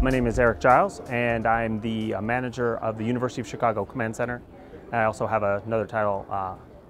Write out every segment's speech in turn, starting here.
My name is Erik Giles, and I'm the manager of the University of Chicago Command Center. I also have another title,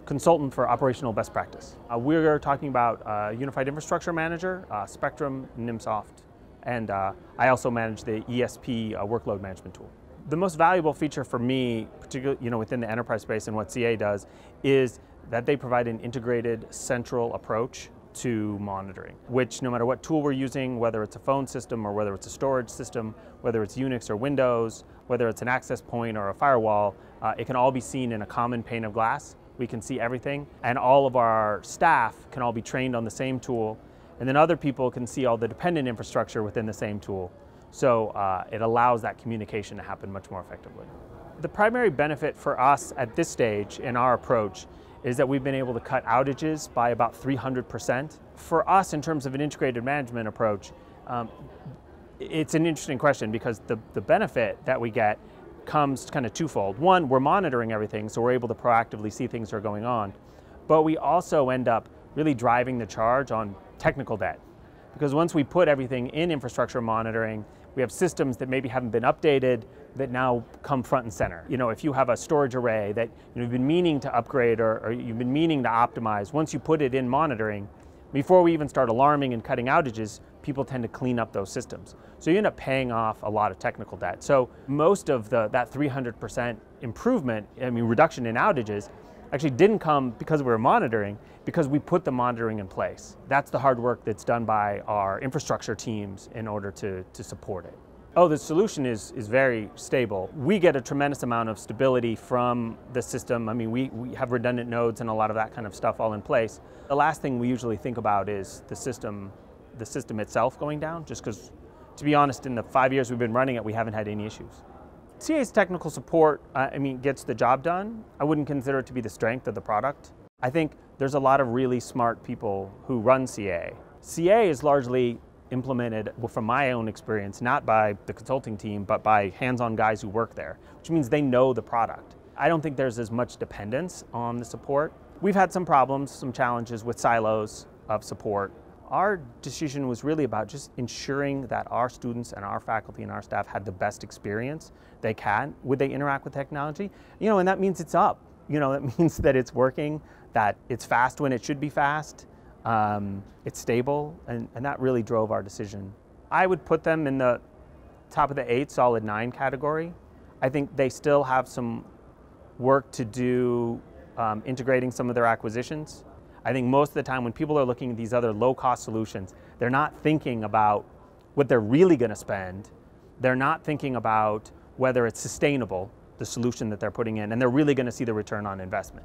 consultant for operational best practice. We're talking about Unified Infrastructure Manager, Spectrum, NIMSoft, and I also manage the ESP workload management tool. The most valuable feature for me, particularly within the enterprise space and what CA does, is that they provide an integrated central approach to monitoring, which no matter what tool we're using, whether it's a phone system or whether it's a storage system, whether it's Unix or Windows, whether it's an access point or a firewall, it can all be seen in a common pane of glass. We can see everything, and all of our staff can all be trained on the same tool, and then other people can see all the dependent infrastructure within the same tool. So it allows that communication to happen much more effectively. The primary benefit for us at this stage in our approach is that we've been able to cut outages by about 300%. For us, in terms of an integrated management approach, it's an interesting question because the benefit that we get comes kind of twofold. One, we're monitoring everything, so we're able to proactively see things that are going on, but we also end up really driving the charge on technical debt. Because once we put everything in infrastructure monitoring, we have systems that maybe haven't been updated that now come front and center. If you have a storage array that you've been meaning to upgrade or you've been meaning to optimize, once you put it in monitoring, before we even start alarming and cutting outages, people tend to clean up those systems. So you end up paying off a lot of technical debt. So most of that 300% improvement, reduction in outages, actually didn't come because we were monitoring, because we put the monitoring in place. That's the hard work that's done by our infrastructure teams in order to support it. Oh, the solution is very stable. We get a tremendous amount of stability from the system. We have redundant nodes and a lot of that kind of stuff all in place. The last thing we usually think about is the system itself going down, just because, to be honest, in the 5 years we've been running it, we haven't had any issues. CA's technical support, gets the job done. I wouldn't consider it to be the strength of the product. I think there's a lot of really smart people who run CA. CA is largely implemented, from my own experience, not by the consulting team, but by hands-on guys who work there, which means they know the product. I don't think there's as much dependence on the support. We've had some problems, some challenges with silos of support. Our decision was really about just ensuring that our students and our faculty and our staff had the best experience they can when they interact with technology. And that means it's up. That means that it's working, that it's fast when it should be fast, it's stable, and that really drove our decision. I would put them in the top of the 8, solid 9 category. I think they still have some work to do integrating some of their acquisitions. I think most of the time when people are looking at these other low-cost solutions, they're not thinking about what they're really going to spend. They're not thinking about whether it's sustainable, the solution that they're putting in, and they're really going to see the return on investment.